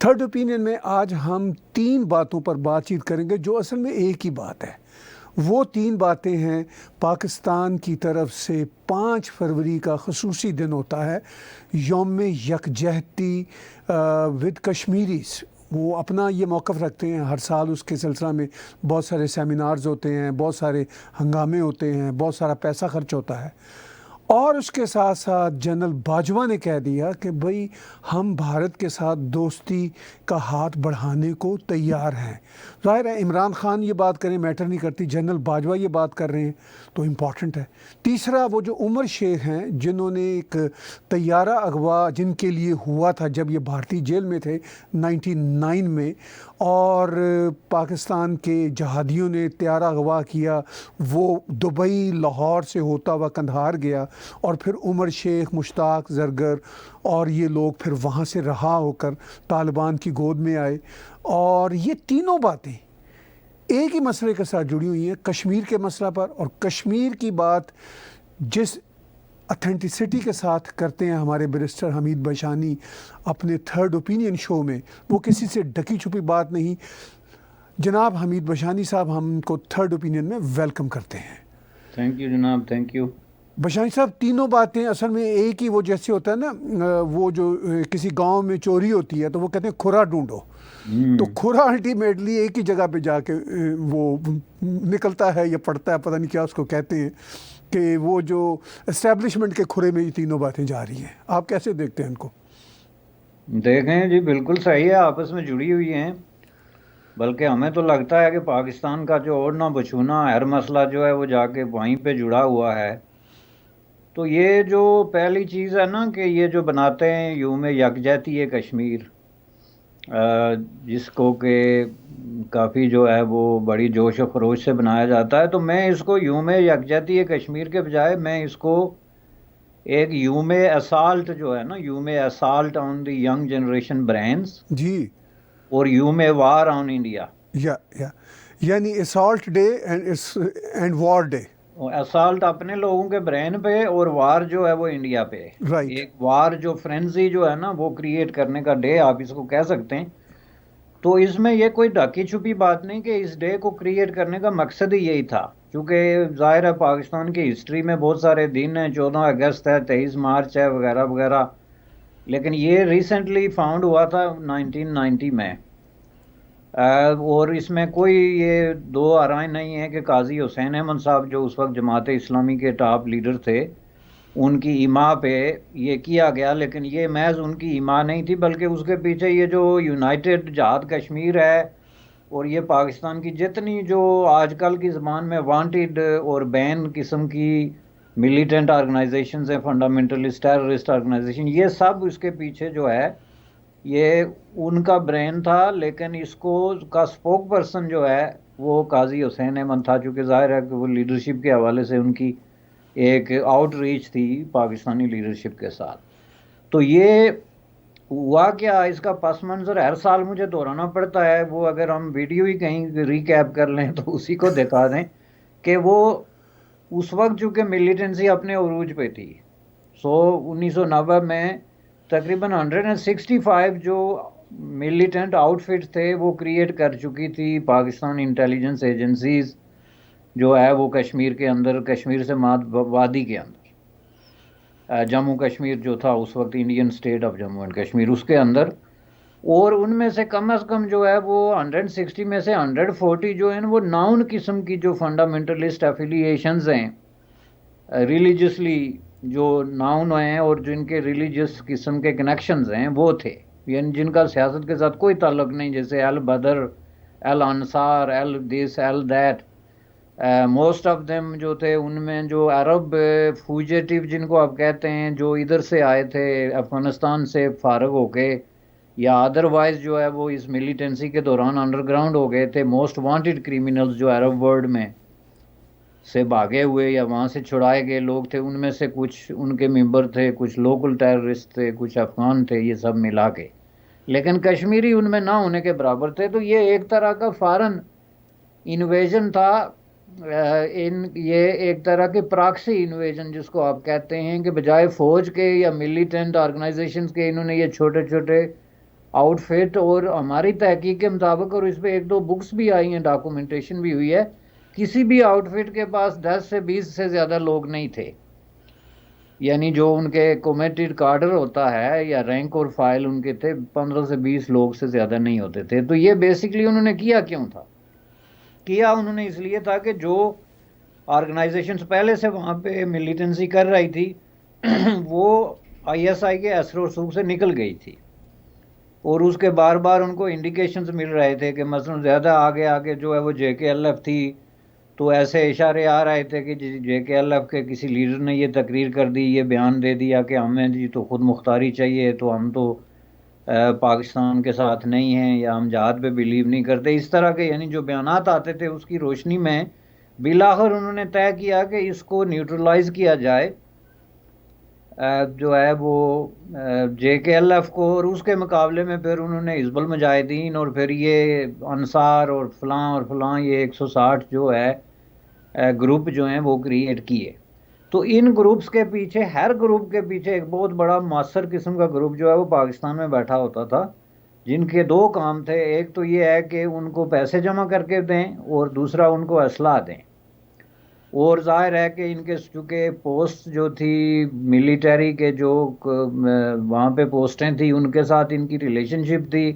Third opinion میں آج ہم 3 باتوں پر بات چیت کریں گے جو اصل میں ایک ہی بات ہے. وہ 3 باتیں ہیں. پاکستان کی طرف سے 5 فروری کا خصوصی دن ہوتا ہے، یوم یکجہتی ود کشمیریز. وہ اپنا یہ موقف رکھتے ہیں، ہر سال اس کے سلسلہ میں بہت سارے سیمینارز ہوتے ہیں، بہت سارے ہنگامے ہوتے ہیں، بہت سارا پیسہ خرچ ہوتا ہے. اور اس کے ساتھ ساتھ جنرل باجوہ نے کہہ دیا کہ بھئی ہم بھارت کے ساتھ دوستی کا ہاتھ بڑھانے کو تیار ہیں. ظاہر ہے عمران خان یہ بات کریں میٹر نہیں کرتی، جنرل باجوہ یہ بات کر رہے ہیں تو امپورٹنٹ ہے. تیسرا وہ جو عمر شیخ ہیں جنہوں نے ایک طیارہ اغوا جن کے لیے ہوا تھا جب یہ بھارتی جیل میں تھے 99 میں، اور پاکستان کے جہادیوں نے طیارہ اغوا کیا، وہ دبئی لاہور سے ہوتا ہوا قندھار گیا، اور پھر عمر شیخ، مشتاق زرگر اور یہ لوگ پھر وہاں سے رہا ہو کر طالبان کی گود میں آئے. اور یہ تینوں باتیں ایک ہی مسئلے کے ساتھ جڑی ہوئی ہیں، کشمیر کے مسئلہ پر. اور کشمیر کی بات جس اتھینٹسٹی کے ساتھ کرتے ہیں ہمارے بیرسٹر حمید بشانی اپنے تھرڈ اوپینین شو میں، وہ کسی سے ڈکی چھپی بات نہیں. جناب حمید بشانی صاحب، ہم کو تھرڈ اوپینین میں ویلکم کرتے ہیں. تھینک یو جناب، تھینک یو. بشانی صاحب، تینوں باتیں اصل میں ایک ہی، وہ جیسے ہوتا ہے نا، وہ جو کسی گاؤں میں چوری ہوتی ہے تو وہ کہتے ہیں کھرا ڈھونڈو، تو کھرا الٹیمیٹلی ایک ہی جگہ پہ جا کے وہ نکلتا ہے یا پڑتا ہے، پتہ نہیں کیا اس کو کہتے ہیں، کہ وہ جو اسٹیبلشمنٹ کے کھرے میں یہ تینوں باتیں جا رہی ہیں. آپ کیسے دیکھتے ہیں ان کو؟ دیکھیں جی، بالکل صحیح ہے، آپس میں جڑی ہوئی ہیں. بلکہ ہمیں تو لگتا ہے کہ پاکستان کا جو اوڑھنا بچھونا ہر مسئلہ جو ہے وہ جا کے وہیں پہ جڑا ہوا ہے. تو یہ جو پہلی چیز ہے نا کہ یہ جو بناتے ہیں یوم یکجہتی کشمیر، جس کو کہ کافی جو ہے وہ بڑی جوش و خروش سے بنایا جاتا ہے، تو میں اس کو یوم یکجہتی کشمیر کے بجائے میں اس کو ایک یوم اسالٹ جو ہے نا، یوم assault on the young generation brains, جی، اور یوم وار آن انڈیا. یعنی assault day and war day. Assault اپنے لوگوں کے برین پہ اور وار جو ہے وہ انڈیا پہ. رائٹ. ایک وار جو فرینزی جو ہے نا وہ کریٹ کرنے کا ڈے آپ اس کو کہہ سکتے ہیں. تو اس میں یہ کوئی ڈھکی چھپی بات نہیں کہ اس ڈے کو کریٹ کرنے کا مقصد ہی یہی تھا، کیونکہ ظاہر ہے پاکستان کی ہسٹری میں بہت سارے دن ہیں، 14 اگست ہے، 23 مارچ ہے، وغیرہ وغیرہ، لیکن یہ ریسنٹلی فاؤنڈ ہوا تھا 1990 میں. اور اس میں کوئی یہ دو آرائیں نہیں ہے کہ قاضی حسین احمد صاحب جو اس وقت جماعت اسلامی کے ٹاپ لیڈر تھے، ان کی ایما پہ یہ کیا گیا، لیکن یہ محض ان کی ایما نہیں تھی، بلکہ اس کے پیچھے یہ جو یونائٹڈ جہاد کشمیر ہے اور یہ پاکستان کی جتنی جو آج کل کی زبان میں وانٹیڈ اور بین قسم کی ملیٹنٹ آرگنائزیشنز ہیں، فنڈامنٹلسٹ ٹیررسٹ آرگنائزیشن، یہ سب اس کے پیچھے جو ہے یہ ان کا برین تھا. لیکن اس کو کا سپوک پرسن جو ہے وہ قاضی حسین احمد تھا، چونکہ ظاہر ہے کہ وہ لیڈرشپ کے حوالے سے ان کی ایک آؤٹ ریچ تھی پاکستانی لیڈرشپ کے ساتھ. تو یہ ہوا کیا، اس کا پس منظر ہر سال مجھے دہرانا پڑتا ہے، وہ اگر ہم ویڈیو ہی کہیں ریکیپ کر لیں تو اسی کو دکھا دیں کہ وہ اس وقت چونکہ ملیٹنسی اپنے عروج پہ تھی. 1990 میں تقریباً 165 جو ملیٹنٹ آؤٹ فٹ تھے وہ کریٹ کر چکی تھی پاکستان انٹیلیجنس ایجنسیز جو ہے وہ کشمیر کے اندر، کشمیر سے وادی کے اندر، جموں کشمیر جو تھا اس وقت Indian state of Jammu and Kashmir, اس کے اندر. اور ان میں سے کم از کم جو ہے وہ 160 میں سے 140 جو ہیں وہ ناؤن قسم کی جو فنڈامنٹلسٹ ایفیلیشنز ہیں، ریلیجسلی جو ناؤن ہیں اور جن کے ریلیجس قسم کے کنیکشنز ہیں وہ تھے، یعنی جن کا سیاست کے ساتھ کوئی تعلق نہیں، جیسے ایل بدر، ایل انصار، L this, L that. Most of them جو تھے ان میں جو عرب فوجیٹیو جن کو آپ کہتے ہیں، جو ادھر سے آئے تھے افغانستان سے فارغ ہو کے، یا ادروائز جو ہے وہ اس ملیٹنسی کے دوران انڈر گراؤنڈ ہو گئے تھے، موسٹ وانٹیڈ کریمنلز جو عرب ورلڈ میں سے بھاگے ہوئے یا وہاں سے چھڑائے گئے لوگ تھے. ان میں سے کچھ ان کے ممبر تھے، کچھ لوکل ٹیررسٹ تھے، کچھ افغان تھے، یہ سب ملا کے، لیکن کشمیری ان میں نہ ہونے کے برابر تھے. تو یہ ایک طرح کا فارن انویژن تھا، یہ ایک طرح کی پراکسی انویژن جس کو آپ کہتے ہیں، کہ بجائے فوج کے یا ملیٹنٹ آرگنائزیشنز کے انہوں نے یہ چھوٹے چھوٹے آؤٹ فٹ، اور ہماری تحقیق کے مطابق، اور اس پہ ایک دو بکس بھی آئی ہیں، ڈاکومنٹیشن بھی ہوئی ہے، کسی بھی آؤٹ فٹ کے پاس 10 سے 20 سے زیادہ لوگ نہیں تھے، یعنی جو ان کے کمیٹیڈ کارڈر ہوتا ہے یا رینک اور فائل ان کے تھے 15 سے 20 لوگ سے زیادہ نہیں ہوتے تھے. تو یہ بیسکلی انہوں نے کیا کیوں تھا؟ کیا انہوں نے اس لیے تھا کہ جو آرگنائزیشنز پہلے سے وہاں پہ ملیٹنسی کر رہی تھی وہ آئی ایس آئی کے اثر و رسوخ سے نکل گئی تھی، اور اس کے بار بار ان کو انڈیکیشنز مل رہے تھے کہ مثلا زیادہ آگے آگے جو ہے وہ جے کے ایل ایف تھی، تو ایسے اشارے آ رہے تھے کہ جے کے ایل ایف کے کسی لیڈر نے یہ تقریر کر دی، یہ بیان دے دیا کہ ہمیں جی تو خود مختاری چاہیے، تو ہم تو پاکستان کے ساتھ نہیں ہیں، یا ہم جہاد پہ بلیو نہیں کرتے، اس طرح کے یعنی جو بیانات آتے تھے اس کی روشنی میں بالآخر انہوں نے طے کیا کہ اس کو نیوٹرلائز کیا جائے، جو ہے وہ جے کے ایل ایف کو، اور اس کے مقابلے میں پھر انہوں نے حزب المجاہدین اور پھر یہ انصار اور فلاں یہ 160 جو ہے گروپ جو ہیں وہ کریٹ کیے. تو ان گروپس کے پیچھے، ہر گروپ کے پیچھے ایک بہت بڑا مؤثر قسم کا گروپ جو ہے وہ پاکستان میں بیٹھا ہوتا تھا، جن کے دو کام تھے. ایک تو یہ ہے کہ ان کو پیسے جمع کر کے دیں، اور دوسرا ان کو اسلحہ دیں. اور ظاہر ہے کہ ان کے چونکہ پوسٹ جو تھی ملیٹری کے جو وہاں پہ پوسٹیں تھیں، ان کے ساتھ ان کی ریلیشن شپ تھی،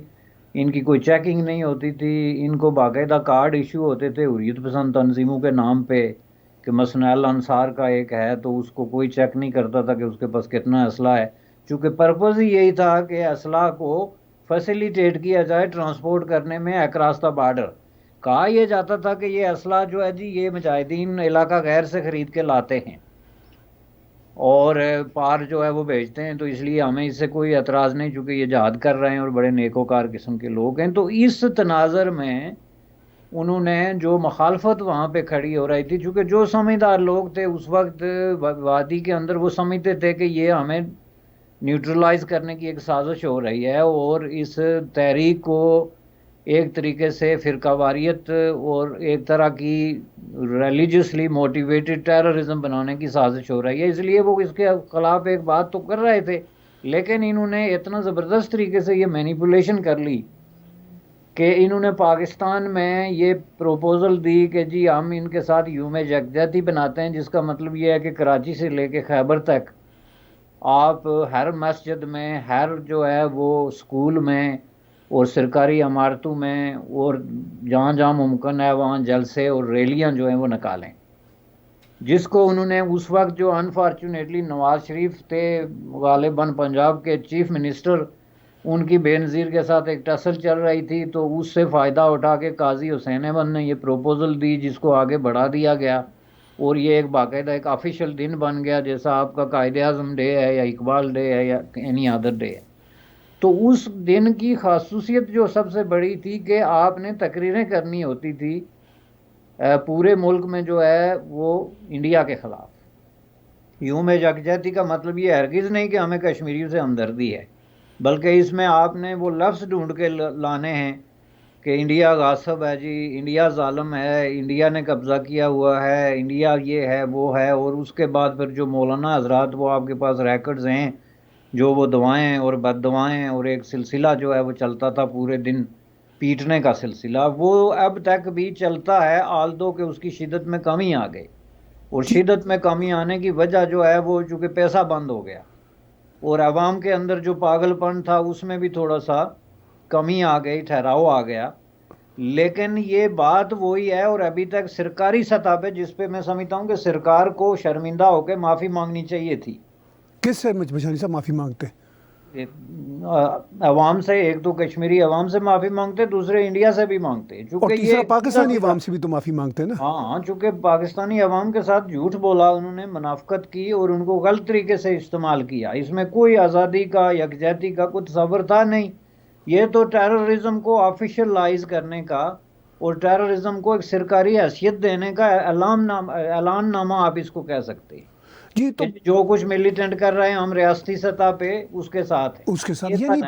ان کی کوئی چیکنگ نہیں ہوتی تھی، ان کو باقاعدہ کارڈ ایشو ہوتے تھے حریت پسند تنظیموں کے نام پہ، کہ مثلا الانصار کا ایک ہے تو اس کو کوئی چیک نہیں کرتا تھا کہ اس کے پاس کتنا اسلحہ ہے، چونکہ پرپز ہی یہی تھا کہ اسلحہ کو فیسیلیٹیٹ کیا جائے ٹرانسپورٹ کرنے میں اکراس دا بارڈر. کہا یہ جاتا تھا کہ یہ اسلحہ جو ہے جی یہ مجاہدین علاقہ غیر سے خرید کے لاتے ہیں اور پار جو ہے وہ بھیجتے ہیں، تو اس لیے ہمیں اس سے کوئی اعتراض نہیں، چونکہ یہ جہاد کر رہے ہیں اور بڑے نیکوکار قسم کے لوگ ہیں. تو اس تناظر میں انہوں نے جو مخالفت وہاں پہ کھڑی ہو رہی تھی، چونکہ جو سمجھدار لوگ تھے اس وقت وادی کے اندر، وہ سمجھتے تھے کہ یہ ہمیں نیوٹرلائز کرنے کی ایک سازش ہو رہی ہے، اور اس تحریک کو ایک طریقے سے فرقہ واریت اور ایک طرح کی ریلیجیسلی موٹیویٹڈ ٹیررزم بنانے کی سازش ہو رہی ہے. اس لیے وہ اس کے خلاف ایک بات تو کر رہے تھے، لیکن انہوں نے اتنا زبردست طریقے سے یہ مینیپولیشن کر لی کہ انہوں نے پاکستان میں یہ پروپوزل دی کہ جی ہم ان کے ساتھ یوم یکجہتی بناتے ہیں، جس کا مطلب یہ ہے کہ کراچی سے لے کے خیبر تک آپ ہر مسجد میں، ہر جو ہے وہ اسکول میں اور سرکاری عمارتوں میں، اور جہاں جہاں ممکن ہے وہاں جلسے اور ریلیاں جو ہیں وہ نکالیں. جس کو انہوں نے اس وقت جو انفارچونیٹلی نواز شریف تھے غالباً پنجاب کے چیف منسٹر، ان کی بے نظیر کے ساتھ ایک ٹسل چل رہی تھی، تو اس سے فائدہ اٹھا کے قاضی حسین احمد نے یہ پروپوزل دی، جس کو آگے بڑھا دیا گیا، اور یہ ایک باقاعدہ ایک آفیشیل دن بن گیا، جیسا آپ کا قائد اعظم ڈے ہے یا اقبال ڈے ہے یا اینی ادر ڈے ہے. تو اس دن کی خاصیت جو سب سے بڑی تھی کہ آپ نے تقریریں کرنی ہوتی تھی پورے ملک میں جو ہے وہ انڈیا کے خلاف. یوم یکجہتی کا مطلب یہ ہرگز نہیں کہ ہمیں کشمیریوں سے ہمدردی ہے، بلکہ اس میں آپ نے وہ لفظ ڈھونڈ کے لانے ہیں کہ انڈیا غاصب ہے جی، انڈیا ظالم ہے، انڈیا نے قبضہ کیا ہوا ہے، انڈیا یہ ہے وہ ہے. اور اس کے بعد پھر جو مولانا حضرات، وہ آپ کے پاس ریکارڈز ہیں، جو وہ دعائیں اور بد دعائیں اور ایک سلسلہ جو ہے وہ چلتا تھا پورے دن پیٹنے کا سلسلہ، وہ اب تک بھی چلتا ہے، آلدو کہ اس کی شدت میں کمی آ گئی. اور جی شدت میں کمی آنے کی وجہ جو ہے وہ چونکہ پیسہ بند ہو گیا، اور عوام کے اندر جو پاگل پن تھا اس میں بھی تھوڑا سا کمی آ گئی، ٹھہراؤ آ گیا. لیکن یہ بات وہی ہے، اور ابھی تک سرکاری سطح پہ، جس پہ میں سمجھتا ہوں کہ سرکار کو شرمندہ ہو کے معافی مانگنی چاہیے تھی. کس سے بچھانی صاحب معافی مانگتے ہیں؟ عوام سے، ایک تو کشمیری عوام سے معافی مانگتے، دوسرے انڈیا سے بھی مانگتے، اور چونکہ یہ تیسرا پاکستانی عوام سے بھی تو معافی مانگتے ہیں نا. ہاں، چونکہ پاکستانی عوام کے ساتھ جھوٹ بولا انہوں نے، منافقت کی اور ان کو غلط طریقے سے استعمال کیا. اس میں کوئی آزادی کا، یکجہتی کا کوئی تصور تھا نہیں. یہ تو ٹیررزم کو آفیشلائز کرنے کا اور ٹیررزم کو ایک سرکاری حیثیت دینے کا اعلان نامہ آپ اس کو کہہ سکتے ہیں، جی تو کہ جو کچھ ملیٹنٹ کر رہے ہیں ہم ریاستی سطح پہ اس کے ساتھ ہیں. اس کے ساتھ یہ تھا یعنی نا.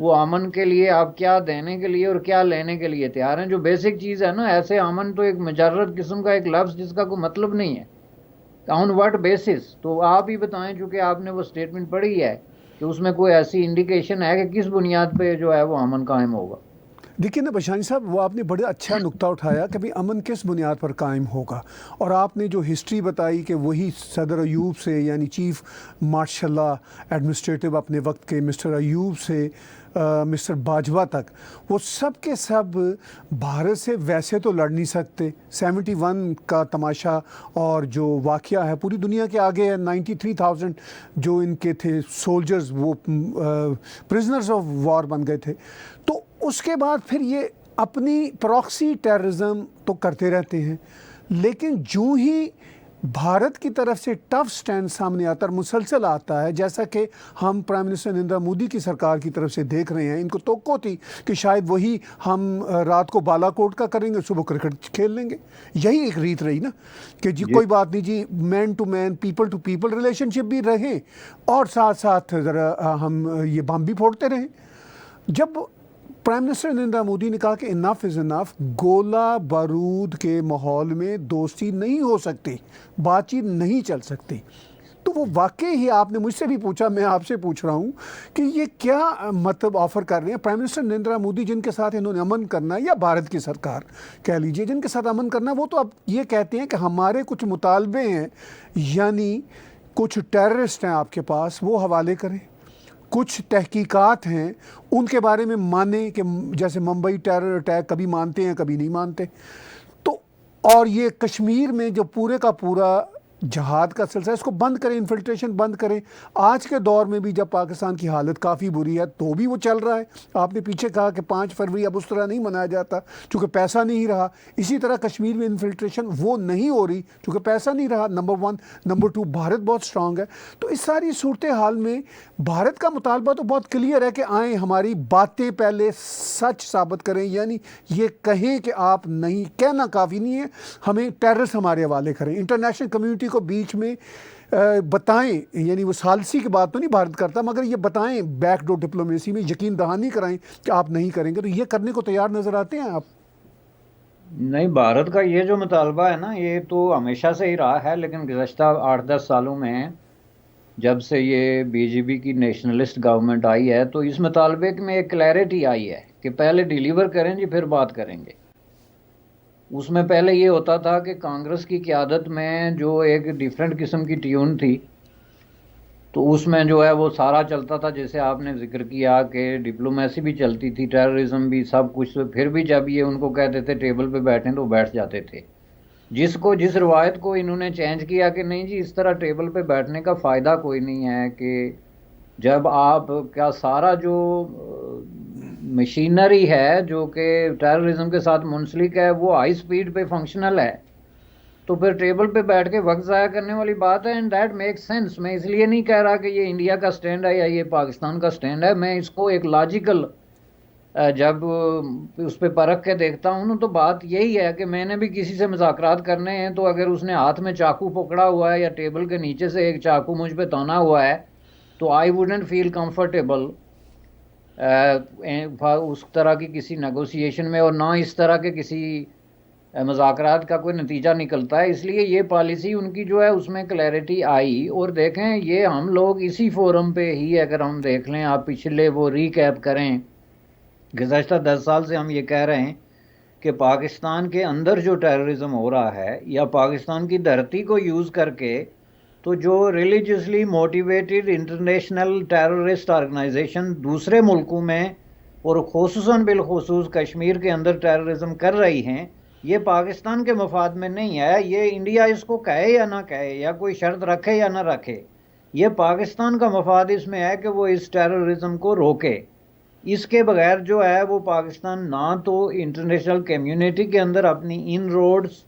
وہ امن کے لیے آپ کیا دینے کے لیے اور کیا لینے کے لیے تیار ہیں. جو بیسک چیز ہے نا، ایسے امن تو ایک مجرد قسم کا ایک لفظ جس کا کوئی مطلب نہیں ہے. On what basis? تو آپ ہی بتائیں، چونکہ آپ نے وہ اسٹیٹمنٹ پڑھی ہے، کہ اس میں کوئی ایسی انڈیکیشن ہے کہ کس بنیاد پہ جو ہے وہ امن قائم ہوگا. دیکھیے نا بشانی صاحب، وہ آپ نے بڑا اچھا نقطہ اٹھایا کہ بھی امن کس بنیاد پر قائم ہوگا. اور آپ نے جو ہسٹری بتائی کہ وہی صدر ایوب سے، یعنی چیف مارشل لا ایڈمنسٹریٹو اپنے وقت کے مسٹر ایوب سے مسٹر باجوہ تک، وہ سب کے سب بھارت سے ویسے تو لڑ نہیں سکتے. 71 کا تماشا اور جو واقعہ ہے پوری دنیا کے آگے ہے. 93,000 جو ان کے تھے سولجرز، وہ پرزنرز آف وار بن گئے تھے. تو اس کے بعد پھر یہ اپنی پراکسی ٹیررزم تو کرتے رہتے ہیں، لیکن جو ہی بھارت کی طرف سے ٹف سٹینڈ سامنے آتا ہے، مسلسل آتا ہے، جیسا کہ ہم پرائم منسٹر نریندر مودی کی سرکار کی طرف سے دیکھ رہے ہیں. ان کو توقع تھی کہ شاید وہی ہم رات کو بالا کوٹ کا کریں گے، صبح کرکٹ کھیل لیں گے. یہی ایک ریت رہی نا کہ جی جی کوئی بات نہیں جی، man to man, people to people relationship بھی رہیں، اور ساتھ ساتھ ذرا ہم یہ بم بھی پھوڑتے رہیں. جب پرائم منسٹر نریندر مودی نے کہا کہ انف از انف، گولہ بارود کے ماحول میں دوستی نہیں ہو سکتی، بات چیت نہیں چل سکتی، تو وہ واقعی ہی آپ نے مجھ سے بھی پوچھا، میں آپ سے پوچھ رہا ہوں کہ یہ کیا مطلب آفر کر رہے ہیں پرائم منسٹر نریندر مودی، جن کے ساتھ انہوں نے امن کرنا ہے، یا بھارت کی سرکار کہہ لیجئے جن کے ساتھ امن کرنا ہے. وہ تو اب یہ کہتے ہیں کہ ہمارے کچھ مطالبے ہیں، یعنی کچھ ٹیررسٹ ہیں آپ کے پاس، وہ حوالے کریں. کچھ تحقیقات ہیں ان کے بارے میں مانیں، کہ جیسے ممبئی ٹیرر اٹیک کبھی مانتے ہیں کبھی نہیں مانتے. تو اور یہ کشمیر میں جو پورے کا پورا جہاد کا سلسلہ، اس کو بند کریں، انفلٹریشن بند کریں. آج کے دور میں بھی جب پاکستان کی حالت کافی بری ہے تو بھی وہ چل رہا ہے. آپ نے پیچھے کہا کہ 5 فروری اب اس طرح نہیں منایا جاتا چونکہ پیسہ نہیں رہا. اسی طرح کشمیر میں انفلٹریشن وہ نہیں ہو رہی چونکہ پیسہ نہیں رہا. نمبر 1. نمبر 2، بھارت بہت سٹرانگ ہے. تو اس ساری صورتحال میں بھارت کا مطالبہ تو بہت کلیئر ہے کہ آئیں، ہماری باتیں پہلے سچ ثابت کریں، یعنی یہ کہیں کہ آپ نہیں، کہنا کافی نہیں ہے، ہمیں ٹیررسٹ ہمارے حوالے کریں. انٹرنیشنل کمیونٹی کو بیچ میں بتائیں، یعنی وہ ثالثی کی بات تو نہیں بھارت کرتا، مگر یہ بتائیں، بیک ڈور ڈپلومیسی میں یقین دہانی کرائیں کہ آپ نہیں کریں گے. تو یہ کرنے کو تیار نظر آتے ہیں آپ؟ نہیں، بھارت کا یہ جو مطالبہ ہے نا، یہ تو ہمیشہ سے ہی رہا ہے، لیکن گزشتہ 8-10 سالوں میں جب سے یہ بی جے پی کی نیشنلسٹ گورنمنٹ آئی ہے، تو اس مطالبے میں ایک کلیئرٹی آئی ہے کہ پہلے ڈیلیور کریں جی، پھر بات کریں گے. اس میں پہلے یہ ہوتا تھا کہ کانگریس کی قیادت میں جو ایک ڈیفرنٹ قسم کی ٹیون تھی، تو اس میں جو ہے وہ سارا چلتا تھا، جیسے آپ نے ذکر کیا کہ ڈپلومیسی بھی چلتی تھی، ٹیررزم بھی، سب کچھ. پھر بھی جب یہ ان کو کہتے تھے ٹیبل پہ بیٹھیں تو بیٹھ جاتے تھے. جس روایت کو انہوں نے چینج کیا کہ نہیں جی، اس طرح ٹیبل پہ بیٹھنے کا فائدہ کوئی نہیں ہے، کہ جب آپ کا سارا جو مشینری ہے جو کہ ٹیررزم کے ساتھ منسلک ہے وہ ہائی سپیڈ پہ فنکشنل ہے، تو پھر ٹیبل پہ بیٹھ کے وقت ضائع کرنے والی بات ہے. And that make sense. میں اس لیے نہیں کہہ رہا کہ یہ انڈیا کا سٹینڈ ہے یا یہ پاکستان کا سٹینڈ ہے. میں اس کو ایک لاجیکل، جب اس پہ پرکھ کے دیکھتا ہوں تو بات یہی ہے کہ میں نے بھی کسی سے مذاکرات کرنے ہیں، تو اگر اس نے ہاتھ میں چاقو پکڑا ہوا ہے یا ٹیبل کے نیچے سے ایک چاقو مجھ پہ تونا ہوا ہے، تو آئی ووڈنٹ فیل کمفرٹیبل اس طرح کی کسی نیگوسیشن میں، اور نہ اس طرح کے کسی مذاکرات کا کوئی نتیجہ نکلتا ہے. اس لیے یہ پالیسی ان کی جو ہے اس میں کلیئرٹی آئی. اور دیکھیں، یہ ہم لوگ اسی فورم پہ ہی، اگر ہم دیکھ لیں، آپ پچھلے وہ ریکیپ کریں، گزشتہ 10 سال سے ہم یہ کہہ رہے ہیں کہ پاکستان کے اندر جو ٹیررزم ہو رہا ہے، یا پاکستان کی دھرتی کو یوز کر کے، تو جو religiously motivated international terrorist organisation دوسرے ملکوں میں اور خصوصاً بالخصوص کشمیر کے اندر ٹیررزم کر رہی ہیں، یہ پاکستان کے مفاد میں نہیں ہے. یہ انڈیا اس کو کہے یا نہ کہے، یا کوئی شرط رکھے یا نہ رکھے، یہ پاکستان کا مفاد اس میں ہے کہ وہ اس ٹیررزم کو روکے. اس کے بغیر جو ہے وہ پاکستان نہ تو انٹرنیشنل کمیونٹی کے اندر اپنی ان روڈز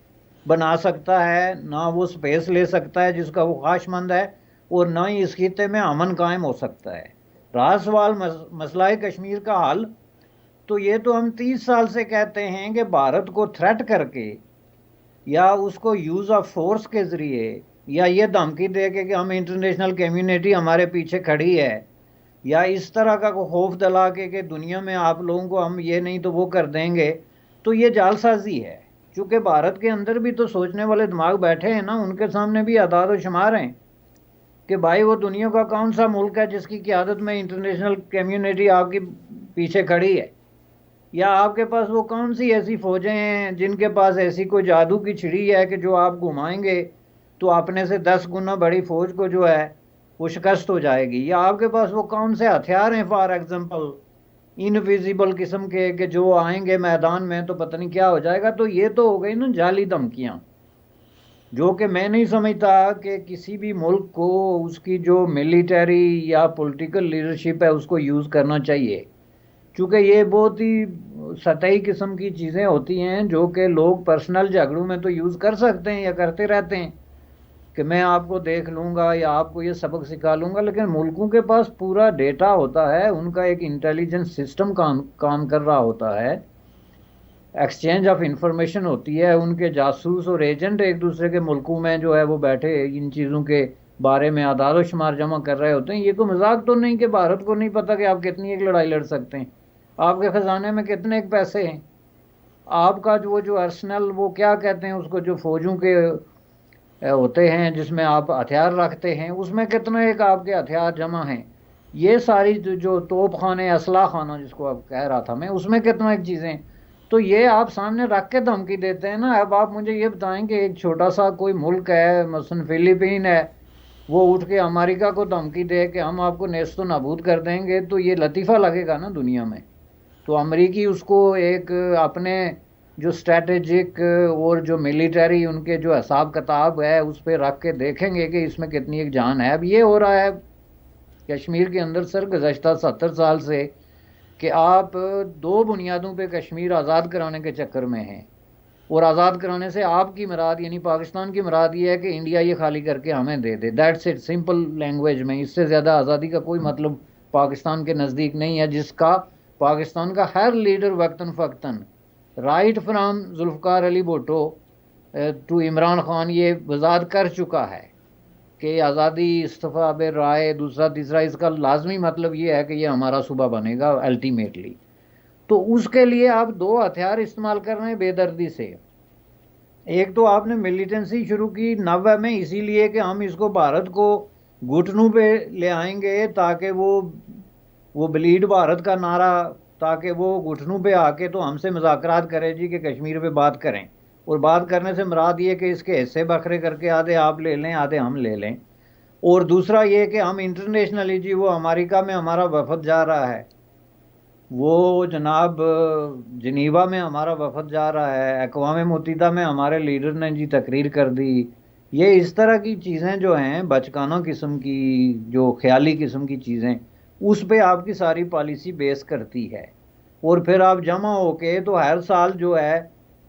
بنا سکتا ہے، نہ وہ سپیس لے سکتا ہے جس کا وہ خواہش مند ہے، اور نہ ہی اس خطے میں امن قائم ہو سکتا ہے. رہا سوال مسئلہ کشمیر کا حل، تو یہ تو ہم 30 سال سے کہتے ہیں کہ بھارت کو تھریٹ کر کے، یا اس کو یوز آف فورس کے ذریعے، یا یہ دھمکی دے کے کہ ہم انٹرنیشنل کمیونٹی ہمارے پیچھے کھڑی ہے، یا اس طرح کا کوئی خوف دلا کے کہ دنیا میں آپ لوگوں کو ہم یہ نہیں تو وہ کر دیں گے، تو یہ جال سازی ہے۔ چونکہ بھارت کے اندر بھی تو سوچنے والے دماغ بیٹھے ہیں نا، ان کے سامنے بھی اعداد و شمار ہیں کہ بھائی وہ دنیا کا کون سا ملک ہے جس کی قیادت میں انٹرنیشنل کمیونٹی آپ کی پیچھے کھڑی ہے، یا آپ کے پاس وہ کون سی ایسی فوجیں ہیں جن کے پاس ایسی کوئی جادو کی چھڑی ہے کہ جو آپ گھمائیں گے تو اپنے سے 10 گنا بڑی فوج کو جو ہے وہ شکست ہو جائے گی، یا آپ کے پاس وہ کون سے ہتھیار ہیں فار ایگزامپل انویزیبل قسم کے کہ جو آئیں گے میدان میں تو پتہ نہیں کیا ہو جائے گا۔ تو یہ تو ہو گئی نا جعلی دھمکیاں، جو کہ میں نہیں سمجھتا کہ کسی بھی ملک کو اس کی جو ملیٹری یا پولیٹیکل لیڈرشپ ہے اس کو یوز کرنا چاہیے، چونکہ یہ بہت ہی سطحی قسم کی چیزیں ہوتی ہیں جو کہ لوگ پرسنل جھگڑوں میں تو یوز کر سکتے ہیں یا کرتے رہتے ہیں کہ میں آپ کو دیکھ لوں گا یا آپ کو یہ سبق سکھا لوں گا، لیکن ملکوں کے پاس پورا ڈیٹا ہوتا ہے، ان کا ایک انٹیلیجنس سسٹم کام کر رہا ہوتا ہے، ایکسچینج آف انفارمیشن ہوتی ہے، ان کے جاسوس اور ایجنٹ ایک دوسرے کے ملکوں میں جو ہے وہ بیٹھے ان چیزوں کے بارے میں اعداد و شمار جمع کر رہے ہوتے ہیں۔ یہ تو مذاق تو نہیں کہ بھارت کو نہیں پتہ کہ آپ کتنی ایک لڑائی لڑ سکتے ہیں، آپ کے خزانے میں کتنے ایک پیسے ہیں، آپ کا جو ارسنل وہ کیا کہتے ہیں اس کو، جو فوجوں کے ہوتے ہیں جس میں آپ ہتھیار رکھتے ہیں، اس میں کتنا ایک آپ کے ہتھیار جمع ہیں، یہ ساری جو توپ خانے اسلحہ خانہ جس کو آپ کہہ رہا تھا میں، اس میں کتنا ایک چیزیں، تو یہ آپ سامنے رکھ کے دھمکی دیتے ہیں نا۔ اب آپ مجھے یہ بتائیں کہ ایک چھوٹا سا کوئی ملک ہے مثلا فلپین ہے، وہ اٹھ کے امریکہ کو دھمکی دے کہ ہم آپ کو نیست و نابود کر دیں گے، تو یہ لطیفہ لگے گا نا دنیا میں؟ تو امریکی اس کو ایک اپنے جو اسٹریٹجک اور جو ملیٹری ان کے جو حساب کتاب ہے اس پہ رکھ کے دیکھیں گے کہ اس میں کتنی ایک جان ہے۔ اب یہ ہو رہا ہے کشمیر کے اندر سر گزشتہ 70 سال سے کہ آپ دو بنیادوں پہ کشمیر آزاد کرانے کے چکر میں ہیں، اور آزاد کرانے سے آپ کی مراد یعنی پاکستان کی مراد یہ ہے کہ انڈیا یہ خالی کر کے ہمیں دے دے، دیٹس اٹ، سمپل لینگویج میں۔ اس سے زیادہ آزادی کا کوئی مطلب پاکستان کے نزدیک نہیں ہے، جس کا پاکستان کا ہر لیڈر وقتاً فوقتاً right from Zulfikar Ali Bhutto to Imran Khan یہ وضاحت کر چکا ہے کہ آزادی، استفاء رائے، دوسرا تیسرا، اس کا لازمی مطلب یہ ہے کہ یہ ہمارا صوبہ بنے گا الٹیمیٹلی۔ تو اس کے لیے آپ دو ہتھیار استعمال کر رہے ہیں بے دردی سے۔ ایک تو آپ نے ملیٹنسی شروع کی 90 میں اسی لیے کہ ہم اس کو بھارت کو گھٹنوں پہ لے آئیں گے تاکہ وہ بلیڈ بھارت کا نعرہ، تاکہ وہ گھٹنوں پہ آ کے تو ہم سے مذاکرات کرے جی کہ کشمیر پہ بات کریں، اور بات کرنے سے مراد یہ کہ اس کے حصے بکھرے کر کے آدھے آپ لے لیں آدھے ہم لے لیں، اور دوسرا یہ کہ ہم انٹرنیشنلی جی وہ امریکہ میں ہمارا وفد جا رہا ہے، وہ جناب جنیوا میں ہمارا وفد جا رہا ہے، اقوام متحدہ میں ہمارے لیڈر نے جی تقریر کر دی، یہ اس طرح کی چیزیں جو ہیں بچکانہ قسم کی، جو خیالی قسم کی چیزیں، اس پہ آپ کی ساری پالیسی بیس کرتی ہے۔ اور پھر آپ جمع ہو کے تو ہر سال جو ہے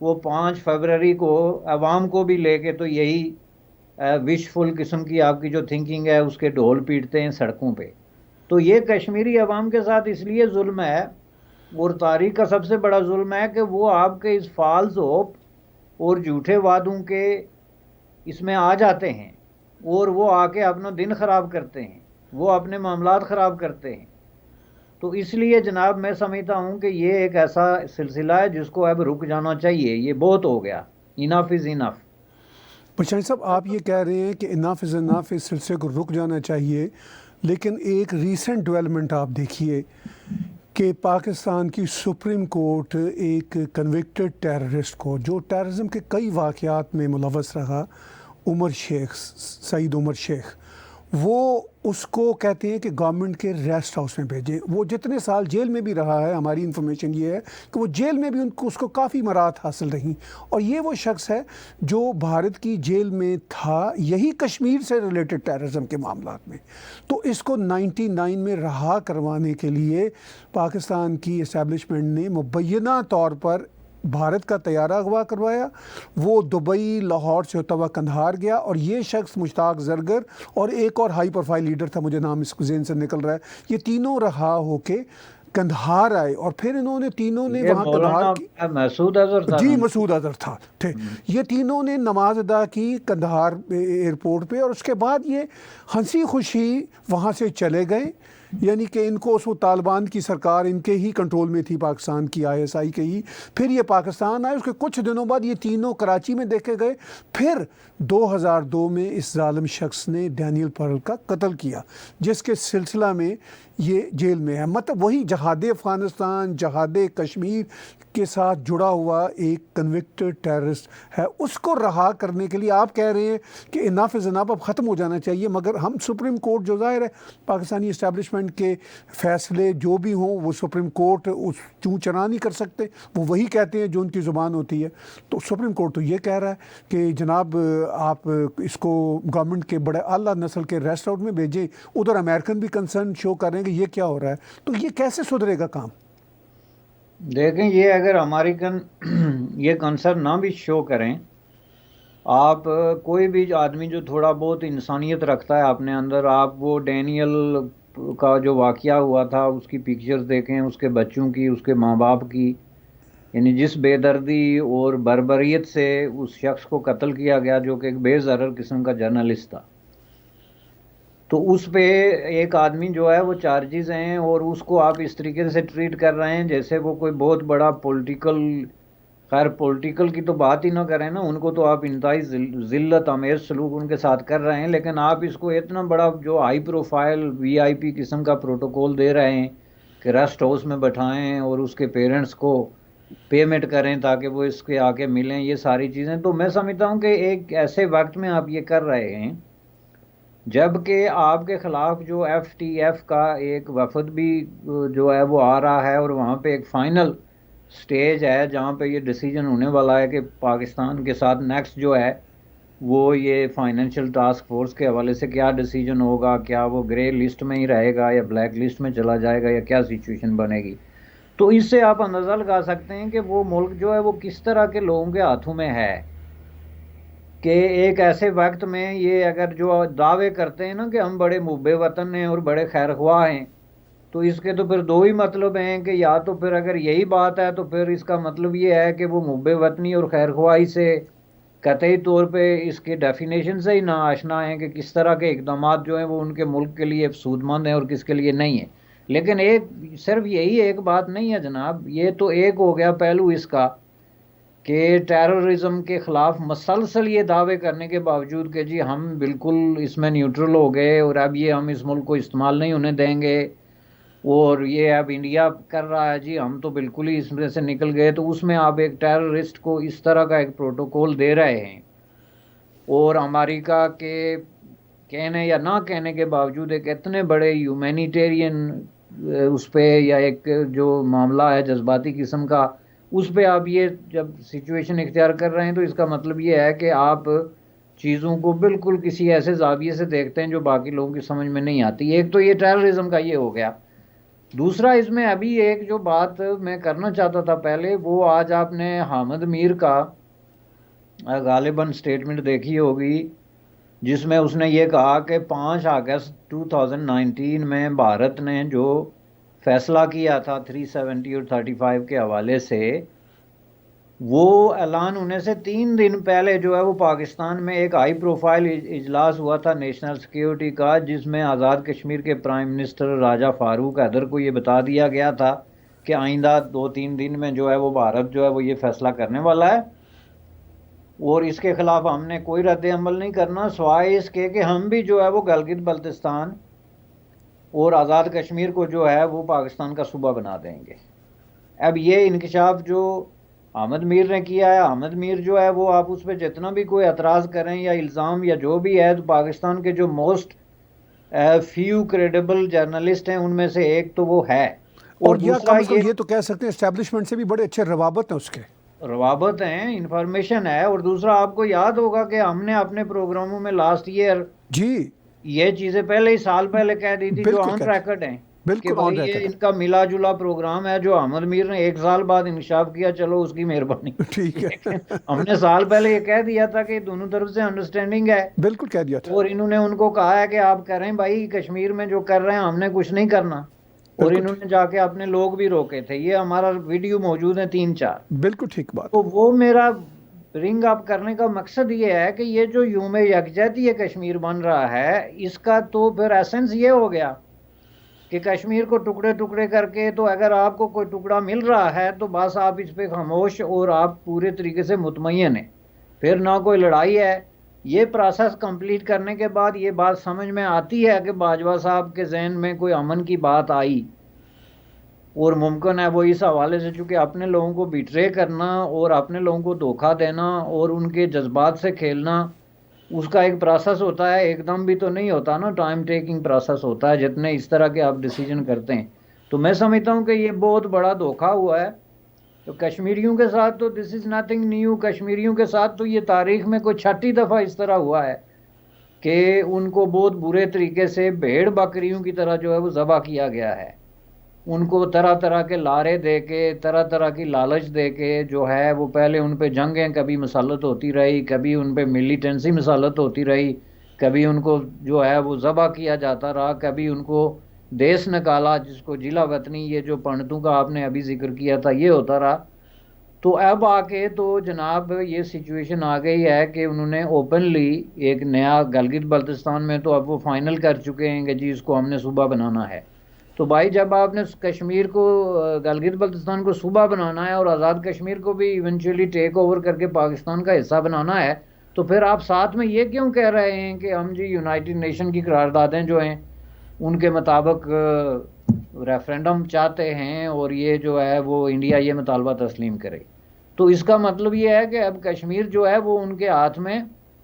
وہ 5 فروری کو عوام کو بھی لے کے تو یہی وشفل قسم کی آپ کی جو تھنکنگ ہے اس کے ڈھول پیٹتے ہیں سڑکوں پہ۔ تو یہ کشمیری عوام کے ساتھ اس لیے ظلم ہے، اور تاریخ کا سب سے بڑا ظلم ہے کہ وہ آپ کے اس فالس ہوپ اور جھوٹے وعدوں کے اس میں آ جاتے ہیں، اور وہ آ کے اپنا دن خراب کرتے ہیں، وہ اپنے معاملات خراب کرتے ہیں۔ تو اس لیے جناب میں سمجھتا ہوں کہ یہ ایک ایسا سلسلہ ہے جس کو اب رک جانا چاہیے، یہ بہت ہو گیا، انف از انف۔ بچائی صاحب آپ یہ کہہ رہے ہیں کہ اناف از اناف، اس سلسلے کو رک جانا چاہیے، لیکن ایک ریسنٹ ڈیولپمنٹ آپ دیکھیے کہ پاکستان کی سپریم کورٹ ایک کنوکٹڈ ٹیررسٹ کو، جو ٹیررزم کے کئی واقعات میں ملوث رہا، عمر شیخ، سعید عمر شیخ، وہ اس کو کہتے ہیں کہ گورنمنٹ کے ریسٹ ہاؤس میں بھیجیں۔ وہ جتنے سال جیل میں بھی رہا ہے، ہماری انفارمیشن یہ ہے کہ وہ جیل میں بھی اس کو کافی مراحت حاصل رہیں، اور یہ وہ شخص ہے جو بھارت کی جیل میں تھا یہی کشمیر سے ریلیٹڈ ٹیررزم کے معاملات میں۔ تو اس کو 99 میں رہا کروانے کے لیے پاکستان کی اسٹیبلشمنٹ نے مبینہ طور پر بھارت کا طیارہ اغوا کروایا، وہ دبئی، لاہور سے ہوتا ہوا قندھار گیا، اور یہ شخص مشتاق زرگر اور ایک اور ہائی پروفائل لیڈر تھا، مجھے نام اس ذہن سے نکل رہا ہے، یہ تینوں رہا ہو کے قندھار آئے، اور پھر انہوں نے تینوں نے وہاں قندھار کی، مسعود اظہر تھا، جی مسعود اظہر تھا، یہ تینوں نے نماز ادا کی قندھار ایئرپورٹ پہ، اور اس کے بعد یہ ہنسی خوشی وہاں سے چلے گئے۔ یعنی کہ ان کو اس وقت طالبان کی سرکار ان کے ہی کنٹرول میں تھی، پاکستان کی ISI کے ہی. پھر یہ پاکستان آئے، اس کے کچھ دنوں بعد یہ تینوں کراچی میں دیکھے گئے. پھر 2002 میں اس ظالم شخص نے ڈینیل پیرل کا قتل کیا، جس کے سلسلہ میں یہ جیل میں ہے. مطلب وہی جہاد افغانستان، جہاد کشمیر کے ساتھ جڑا ہوا ایک کنوکٹڈ ٹیررسٹ ہے. اس کو رہا کرنے کے لیے آپ کہہ رہے ہیں کہ اناف از اناف، اب ختم ہو جانا چاہیے. مگر ہم سپریم کورٹ جو ظاہر ہے پاکستانی اسٹیبلشمنٹ کے فیصلے جو بھی ہوں وہ سپریم کورٹ اس چوں چرا نہیں کر سکتے، وہ وہی کہتے ہیں جو ان کی زبان ہوتی ہے. تو سپریم کورٹ تو یہ کہہ رہا ہے کہ جناب آپ اس کو گورنمنٹ کے بڑے اعلیٰ نسل کے ریسٹ آؤٹ میں بھیجیں. ادھر امریکن بھی کنسرن شو کر رہے ہیں کہ یہ کیا ہو رہا ہے. تو یہ کیسے سدھرے گا کام؟ دیکھیں، یہ اگر امریکن یہ کنسرن نہ بھی شو کریں، آپ کوئی بھی آدمی جو تھوڑا بہت انسانیت رکھتا ہے اپنے اندر، آپ وہ ڈینیل کا جو واقعہ ہوا تھا اس کی پکچرز دیکھیں، اس کے بچوں کی، اس کے ماں باپ کی، یعنی جس بے دردی اور بربریت سے اس شخص کو قتل کیا گیا جو کہ ایک بے ضرر قسم کا جرنلسٹ تھا. تو اس پہ ایک آدمی جو ہے وہ چارجز ہیں، اور اس کو آپ اس طریقے سے ٹریٹ کر رہے ہیں جیسے وہ کوئی بہت بڑا پولیٹیکل، خیر پولیٹیکل کی تو بات ہی نہ کریں نا، ان کو تو آپ انتہائی ذلت آمیز سلوک ان کے ساتھ کر رہے ہیں، لیکن آپ اس کو اتنا بڑا جو ہائی پروفائل VIP قسم کا پروٹوکول دے رہے ہیں کہ ریسٹ ہاؤس میں بٹھائیں اور اس کے پیرنٹس کو پیمنٹ کریں تاکہ وہ اس کے آ کے ملیں. یہ ساری چیزیں تو میں سمجھتا ہوں کہ ایک ایسے وقت میں آپ یہ کر رہے ہیں جب کہ آپ کے خلاف جو FTF کا ایک وفد بھی جو ہے وہ آ رہا ہے، اور وہاں پہ ایک فائنل سٹیج ہے جہاں پہ یہ ڈیسیجن ہونے والا ہے کہ پاکستان کے ساتھ نیکسٹ جو ہے وہ یہ فائنینشیل ٹاسک فورس کے حوالے سے کیا ڈیسیجن ہوگا، کیا وہ گرے لسٹ میں ہی رہے گا یا بلیک لسٹ میں چلا جائے گا یا کیا سچویشن بنے گی. تو اس سے آپ اندازہ لگا سکتے ہیں کہ وہ ملک جو ہے وہ کس طرح کے لوگوں کے ہاتھوں میں ہے، کہ ایک ایسے وقت میں یہ اگر جو دعوے کرتے ہیں نا کہ ہم بڑے محب وطن ہیں اور بڑے خیر خواہ ہیں، تو اس کے تو پھر دو ہی مطلب ہیں کہ یا تو پھر اگر یہی بات ہے تو پھر اس کا مطلب یہ ہے کہ وہ محب وطنی اور خیر خواہی سے قطعی طور پہ اس کے ڈیفینیشن سے ہی نہ آشنا ہیں کہ کس طرح کے اقدامات جو ہیں وہ ان کے ملک کے لیے سود مند ہیں اور کس کے لیے نہیں ہیں. لیکن ایک صرف یہی ایک بات نہیں ہے جناب، یہ تو ایک ہو گیا پہلو اس کا کہ ٹیررزم کے خلاف مسلسل یہ دعوے کرنے کے باوجود کہ جی ہم بالکل اس میں نیوٹرل ہو گئے اور اب یہ ہم اس ملک کو استعمال نہیں ہونے دیں گے، اور یہ اب انڈیا کر رہا ہے جی ہم تو بالکل ہی اس میں سے نکل گئے. تو اس میں آپ ایک ٹیررسٹ کو اس طرح کا ایک پروٹوکول دے رہے ہیں، اور امریکہ کے کہنے یا نہ کہنے کے باوجود ایک اتنے بڑے ہیومینیٹیرین اس پہ یا ایک جو معاملہ ہے جذباتی قسم کا، اس پہ آپ یہ جب سچویشن اختیار کر رہے ہیں تو اس کا مطلب یہ ہے کہ آپ چیزوں کو بالکل کسی ایسے زاویے سے دیکھتے ہیں جو باقی لوگوں کی سمجھ میں نہیں آتی. ایک تو یہ ٹیررزم کا یہ ہو گیا. دوسرا اس میں ابھی ایک جو بات میں کرنا چاہتا تھا پہلے، وہ آج آپ نے حامد میر کا غالباً سٹیٹمنٹ دیکھی ہوگی جس میں اس نے یہ کہا کہ 5 اگست 2019 میں بھارت نے جو فیصلہ کیا تھا 370 اور 35 کے حوالے سے، وہ اعلان ہونے سے 3 دن پہلے جو ہے وہ پاکستان میں ایک ہائی پروفائل اجلاس ہوا تھا نیشنل سیکیورٹی کا، جس میں آزاد کشمیر کے پرائم منسٹر راجہ فاروق حیدر کو یہ بتا دیا گیا تھا کہ آئندہ 2-3 دن میں جو ہے وہ بھارت جو ہے وہ یہ فیصلہ کرنے والا ہے، اور اس کے خلاف ہم نے کوئی رد عمل نہیں کرنا سوائے اس کے کہ ہم بھی جو ہے وہ گلگت بلتستان اور آزاد کشمیر کو جو ہے وہ پاکستان کا صوبہ بنا دیں گے. اب یہ انکشاف جو احمد میر نے کیا ہے، احمد میر جو ہے وہ آپ اس پہ جتنا بھی کوئی اعتراض کریں یا الزام یا جو بھی ہے، تو پاکستان کے جو موسٹ فیو کریڈیبل جرنلسٹ ہیں ان میں سے ایک تو وہ ہے. اور یا کم از کم یہ تو کہہ سکتے ہیں اسٹیبلشمنٹ سے بھی بڑے اچھے روابط ہیں اس کے، روابط ہیں، انفارمیشن ہے. اور دوسرا آپ کو یاد ہوگا کہ ہم نے اپنے پروگراموں میں لاسٹ ایئر جی یہ چیزیں پہلے ہی سال پہلے کہہ دی تھی جو بالکل آن کہتے ریکارڈ ہیں کہ بالکل آن بھائی یہ ریکارڈ ان کا ملا جلا پروگرام ہے جو احمد میر نے 1 سال بعد انکشاف کیا. چلو اس کی مہربانی، ٹھیک ہے لیکن ہم نے سال پہلے یہ کہہ دیا تھا کہ دونوں طرف سے انڈرسٹینڈنگ ہے، بالکل کہہ دیا تھا، اور انہوں نے ان کو کہا ہے کہ آپ کریں بھائی کشمیر میں جو کر رہے ہیں ہم نے کچھ نہیں کرنا، اور بالکل انہوں نے جا کے اپنے لوگ بھی روکے تھے. یہ ہمارا ویڈیو موجود ہے 3-4. بالکل ٹھیک بات. تو وہ میرا رنگ اپ کرنے کا مقصد یہ ہے کہ یہ جو یوم یکجہتی کشمیر بن رہا ہے، اس کا تو پھر ایسنس یہ ہو گیا کہ کشمیر کو ٹکڑے ٹکڑے کر کے، تو اگر آپ کو کوئی ٹکڑا مل رہا ہے تو بس آپ اس پہ خاموش اور آپ پورے طریقے سے مطمئن ہیں، پھر نہ کوئی لڑائی ہے۔ یہ پروسیس کمپلیٹ کرنے کے بعد یہ بات سمجھ میں آتی ہے کہ باجوہ صاحب کے ذہن میں کوئی امن کی بات آئی، اور ممکن ہے وہ اس حوالے سے چونکہ اپنے لوگوں کو بیٹرے کرنا اور اپنے لوگوں کو دھوکہ دینا اور ان کے جذبات سے کھیلنا، اس کا ایک پروسیس ہوتا ہے، ایک دم بھی تو نہیں ہوتا نا، ٹائم ٹیکنگ پروسیس ہوتا ہے جتنے اس طرح کے آپ ڈیسیجن کرتے ہیں۔ تو میں سمجھتا ہوں کہ یہ بہت بڑا دھوکہ ہوا ہے۔ تو کشمیریوں کے ساتھ تو دس از نتھنگ نیو، کشمیریوں کے ساتھ تو یہ تاریخ میں کوئی 6 دفعہ اس طرح ہوا ہے کہ ان کو بہت برے طریقے سے بھیڑ بکریوں کی طرح جو ہے وہ ذبح کیا گیا ہے، ان کو طرح طرح کے لارے دے کے، طرح طرح کی لالچ دے کے جو ہے وہ پہلے ان پہ جنگیں کبھی مسلط ہوتی رہی، کبھی ان پہ ملیٹنسی مسلط ہوتی رہی، کبھی ان کو جو ہے وہ ذبح کیا جاتا رہا، کبھی ان کو دیس نکالا، جس کو جلا وطنی، یہ جو پنڈتوں کا آپ نے ابھی ذکر کیا تھا، یہ ہوتا رہا۔ تو اب آ کے تو جناب یہ سچویشن آ گئی ہے کہ انہوں نے اوپنلی ایک نیا گلگت بلتستان میں تو اب وہ فائنل کر چکے ہیں کہ جی اس کو ہم نے صوبہ بنانا ہے۔ تو بھائی جب آپ نے کشمیر کو، گلگت بلتستان کو صوبہ بنانا ہے اور آزاد کشمیر کو بھی ایونچولی ٹیک اوور کر کے پاکستان کا حصہ بنانا ہے، تو پھر آپ ساتھ میں یہ کیوں کہہ رہے ہیں کہ ہم جی یونائٹڈ نیشن کی قراردادیں جو ہیں ان کے مطابق ریفرینڈم چاہتے ہیں اور یہ جو ہے وہ انڈیا یہ مطالبہ تسلیم کرے؟ تو اس کا مطلب یہ ہے کہ اب کشمیر جو ہے وہ ان کے ہاتھ میں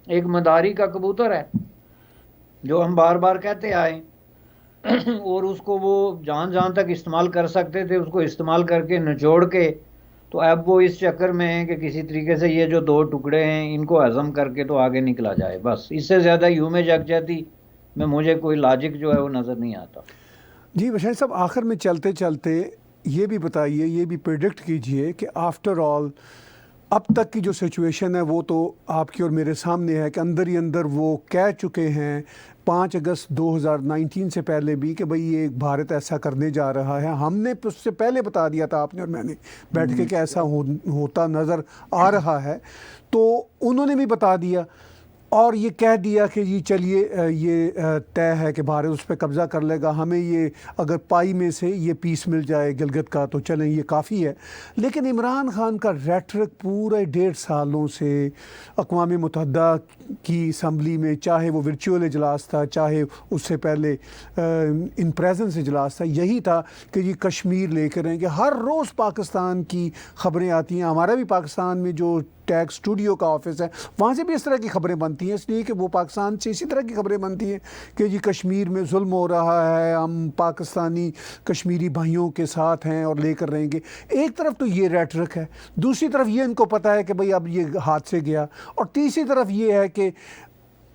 ایک مداری کا کبوتر ہے، جو ہم بار بار کہتے آئے، اور اس کو وہ جان جان تک استعمال کر سکتے تھے، اس کو استعمال کر کے نچوڑ کے، تو اب وہ اس چکر میں ہیں کہ کسی طریقے سے یہ جو 2 ٹکڑے ہیں ان کو ہضم کر کے تو آگے نکلا جائے، بس اس سے زیادہ یوں میں یکجہتی میں مجھے کوئی لاجک جو ہے وہ نظر نہیں آتا۔ جی بشیر صاحب، آخر میں چلتے چلتے یہ بھی بتائیے، یہ بھی پریڈکٹ کیجئے کہ آفٹر آل اب تک کی جو سچویشن ہے وہ تو آپ کی اور میرے سامنے ہے کہ اندر ہی اندر وہ کہہ چکے ہیں 5 اگست 2019 سے پہلے بھی کہ بھئی یہ بھارت ایسا کرنے جا رہا ہے۔ ہم نے اس سے پہلے بتا دیا تھا، آپ نے اور میں نے بیٹھ کے، کہ ایسا ہوتا نظر آ رہا ہے، تو انہوں نے بھی بتا دیا اور یہ کہہ دیا کہ جی چلیے یہ طے ہے کہ بھارت اس پہ قبضہ کر لے گا، ہمیں یہ اگر پائی میں سے یہ پیس مل جائے گلگت کا تو چلیں یہ کافی ہے۔ لیکن عمران خان کا ریٹرک پورے 1.5 سالوں سے اقوام متحدہ کی اسمبلی میں، چاہے وہ ورچوئل اجلاس تھا، چاہے اس سے پہلے ان پریزنس اجلاس تھا، یہی تھا کہ جی کشمیر لے کر آئیں گے۔ ہر روز پاکستان کی خبریں آتی ہیں، ہمارا بھی پاکستان میں جو ٹیگ اسٹوڈیو کا آفس ہے وہاں سے بھی اس طرح کی خبریں بنتی ہیں، اس لیے کہ وہ پاکستان سے اسی طرح کی خبریں بنتی ہیں کہ جی کشمیر میں ظلم ہو رہا ہے، ہم پاکستانی کشمیری بھائیوں کے ساتھ ہیں اور لے کر رہیں گے۔ ایک طرف تو یہ ریٹرک ہے، دوسری طرف یہ ان کو پتہ ہے کہ بھئی اب یہ ہاتھ سے گیا، اور تیسری طرف یہ ہے کہ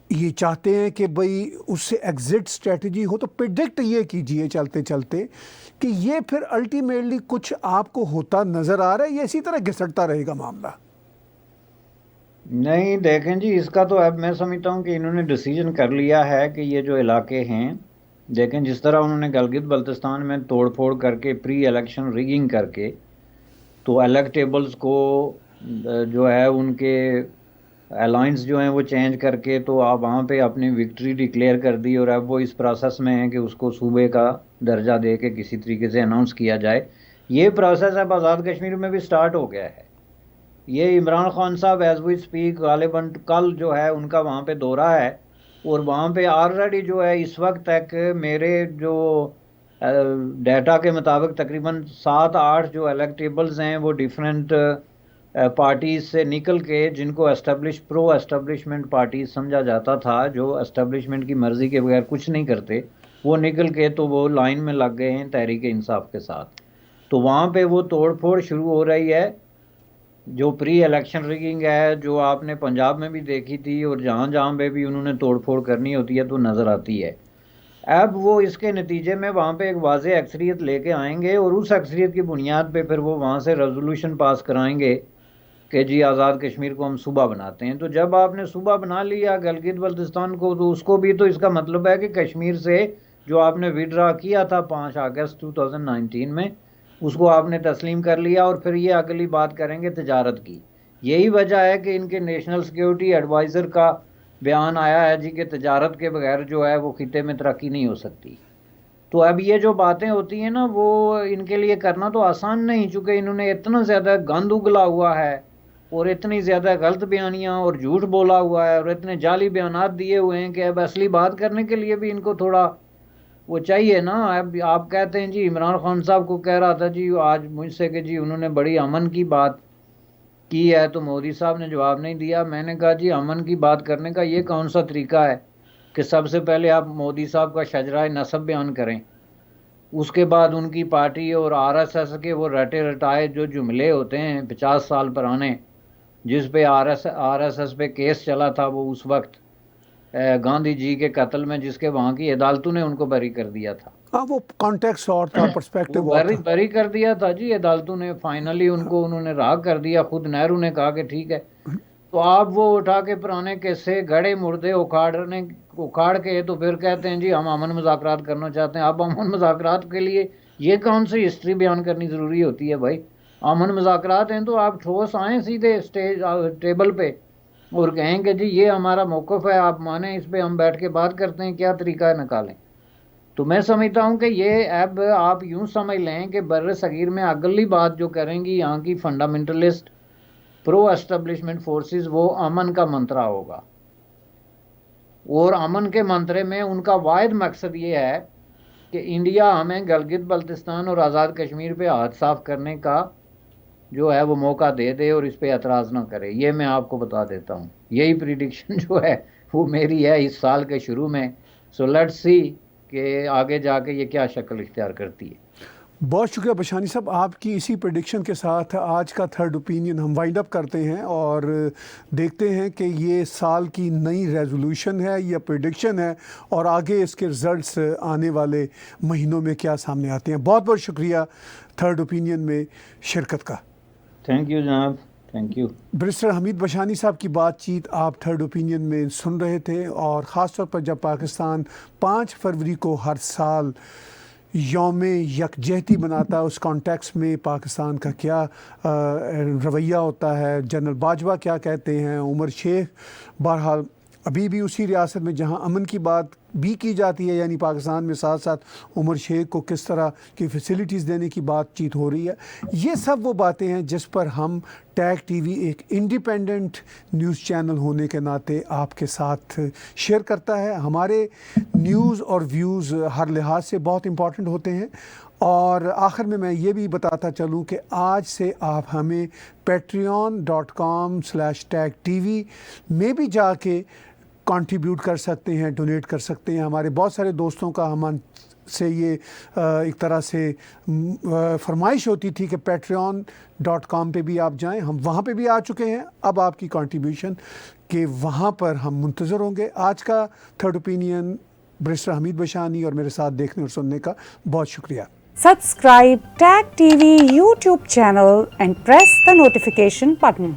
یہ چاہتے ہیں کہ بھئی اس سے ایگزٹ اسٹریٹجی ہو۔ تو پریڈکٹ یہ کیجئے چلتے چلتے کہ یہ پھر الٹیمیٹلی کچھ آپ کو ہوتا نظر آ رہا ہے یا اسی طرح گھسٹتا رہے گا معاملہ؟ نہیں دیکھیں جی، اس کا تو اب میں سمجھتا ہوں کہ انہوں نے ڈیسیجن کر لیا ہے کہ یہ جو علاقے ہیں، دیکھیں جس طرح انہوں نے گلگت بلتستان میں توڑ پھوڑ کر کے، پری الیکشن ریگنگ کر کے، تو الیکٹیبلز کو جو ہے ان کے الائنس جو ہیں وہ چینج کر کے تو آپ وہاں پہ اپنی وکٹری ڈکلیئر کر دی، اور اب وہ اس پروسیس میں ہے کہ اس کو صوبے کا درجہ دے کے کسی طریقے سے اناؤنس کیا جائے۔ یہ پروسیس اب آزاد کشمیر میں بھی سٹارٹ ہو گیا ہے۔ یہ عمران خان صاحب ایز وی اسپیک غالباً کل جو ہے ان کا وہاں پہ دورہ ہے، اور وہاں پہ آلریڈی جو ہے اس وقت تک میرے جو ڈیٹا کے مطابق تقریباً 7-8 جو الیکٹیبلز ہیں وہ ڈیفرنٹ پارٹیز سے نکل کے، جن کو پرو اسٹیبلشمنٹ پارٹیز سمجھا جاتا تھا، جو اسٹیبلشمنٹ کی مرضی کے بغیر کچھ نہیں کرتے، وہ نکل کے تو وہ لائن میں لگ گئے ہیں تحریک انصاف کے ساتھ۔ تو وہاں پہ وہ توڑ پھوڑ شروع ہو رہی ہے، جو پری الیکشن ریگنگ ہے، جو آپ نے پنجاب میں بھی دیکھی تھی، اور جہاں جہاں پہ بھی انہوں نے توڑ پھوڑ کرنی ہوتی ہے تو نظر آتی ہے۔ اب وہ اس کے نتیجے میں وہاں پہ ایک واضح اکثریت لے کے آئیں گے، اور اس اکثریت کی بنیاد پہ پھر وہ وہاں سے ریزولوشن پاس کرائیں گے کہ جی آزاد کشمیر کو ہم صوبہ بناتے ہیں۔ تو جب آپ نے صوبہ بنا لیا گلگت بلتستان کو، تو اس کو بھی تو اس کا مطلب ہے کہ کشمیر سے جو آپ نے وڈرا کیا تھا 5 اگست 2019 میں، اس کو آپ نے تسلیم کر لیا، اور پھر یہ اگلی بات کریں گے تجارت کی۔ یہی وجہ ہے کہ ان کے نیشنل سیکیورٹی ایڈوائزر کا بیان آیا ہے جی کہ تجارت کے بغیر جو ہے وہ خطے میں ترقی نہیں ہو سکتی۔ تو اب یہ جو باتیں ہوتی ہیں نا وہ ان کے لیے کرنا تو آسان نہیں، چونکہ انہوں نے اتنا زیادہ گند اگلا ہوا ہے اور اتنی زیادہ غلط بیانیاں اور جھوٹ بولا ہوا ہے اور اتنے جعلی بیانات دیے ہوئے ہیں کہ اب اصلی بات کرنے کے لیے بھی ان کو تھوڑا وہ چاہیے نا. اب آپ کہتے ہیں جی عمران خان صاحب کو کہہ رہا تھا جی آج مجھ سے کہ جی انہوں نے بڑی امن کی بات کی ہے تو مودی صاحب نے جواب نہیں دیا. میں نے کہا جی امن کی بات کرنے کا یہ کون سا طریقہ ہے کہ سب سے پہلے آپ مودی صاحب کا شجرہ نسب بیان کریں، اس کے بعد ان کی پارٹی اور آر ایس ایس کے وہ رٹے رٹائے جو جملے ہوتے ہیں 50 سال پرانے، جس پہ آر ایس ایس پہ کیس چلا تھا وہ اس وقت گاندھی جی کے قتل میں، جس کے وہاں کی عدالتوں نے ان کو بری کر دیا تھا. ہاں وہ کانٹیکس اور تھا، پرسپیکٹو وہ اور تھا. بری کر دیا تھا جی عدالتوں نے، فائنلی ان کو انہوں نے رہا کر دیا. خود نہرو نے کہا کہ ٹھیک ہے. تو آپ وہ اٹھا کے پرانے قصے گڑے مردے اکھاڑ کے تو پھر کہتے ہیں جی ہم امن مذاکرات کرنا چاہتے ہیں. اب امن مذاکرات کے لیے یہ کون سی ہسٹری بیان کرنی ضروری ہوتی ہے بھائی؟ امن مذاکرات ہیں تو آپ ٹھوس آئیں سیدھے ٹیبل پہ اور کہیں کہ جی یہ ہمارا موقف ہے، آپ مانیں، اس پہ ہم بیٹھ کے بات کرتے ہیں، کیا طریقہ نکالیں. تو میں سمجھتا ہوں کہ یہ اب آپ یوں سمجھ لیں کہ بر صغیر میں اگلی بات جو کریں گی یہاں کی فنڈامنٹلسٹ پرو اسٹیبلشمنٹ فورسز، وہ امن کا منترا ہوگا. اور امن کے منترے میں ان کا واحد مقصد یہ ہے کہ انڈیا ہمیں گلگت بلتستان اور آزاد کشمیر پہ ہاتھ صاف کرنے کا جو ہے وہ موقع دے دے اور اس پہ اعتراض نہ کرے. یہ میں آپ کو بتا دیتا ہوں، یہی پریڈکشن جو ہے وہ میری ہے اس سال کے شروع میں. سو لیٹس سی کہ آگے جا کے یہ کیا شکل اختیار کرتی ہے. بہت شکریہ بشانی صاحب. آپ کی اسی پریڈکشن کے ساتھ آج کا تھرڈ اوپینین ہم وائنڈ اپ کرتے ہیں اور دیکھتے ہیں کہ یہ سال کی نئی ریزولوشن ہے یا پریڈکشن ہے اور آگے اس کے رزلٹس آنے والے مہینوں میں کیا سامنے آتے ہیں. بہت بہت شکریہ تھرڈ اوپینین میں شرکت کا. تھینک یو جناب، تھینک یو. برسٹر حمید بشانی صاحب کی بات چیت آپ تھرڈ اوپینین میں سن رہے تھے، اور خاص طور پر جب پاکستان 5 فروری کو ہر سال یوم یکجہتی مناتا ہے، اس کانٹیکس میں پاکستان کا کیا رویہ ہوتا ہے، جنرل باجوہ کیا کہتے ہیں، عمر شیخ بہرحال ابھی بھی اسی ریاست میں جہاں امن کی بات بھی کی جاتی ہے، یعنی پاکستان میں ساتھ ساتھ عمر شیخ کو کس طرح کی فیسلٹیز دینے کی بات چیت ہو رہی ہے. یہ سب وہ باتیں ہیں جس پر ہم ٹیگ ٹی وی ایک انڈیپینڈنٹ نیوز چینل ہونے کے ناطے آپ کے ساتھ شیئر کرتا ہے. ہمارے نیوز اور ویوز ہر لحاظ سے بہت امپورٹنٹ ہوتے ہیں. اور آخر میں یہ بھی بتاتا چلوں کہ آج سے آپ ہمیں patreon.com/tagtv میں بھی جا کے کنٹریبیوٹ کر سکتے ہیں، ڈونیٹ کر سکتے ہیں. ہمارے بہت سارے دوستوں کا ہم سے یہ ایک طرح سے فرمائش ہوتی تھی کہ patreon.com پہ بھی آپ جائیں. ہم وہاں پہ بھی آ چکے ہیں. اب آپ کی کنٹریبیوشن کہ وہاں پر ہم منتظر ہوں گے. آج کا تھرڈ اوپینین برسٹر حمید بشانی اور میرے ساتھ دیکھنے اور سننے کا بہت شکریہ. Subscribe Tag TV YouTube channel and press the notification button.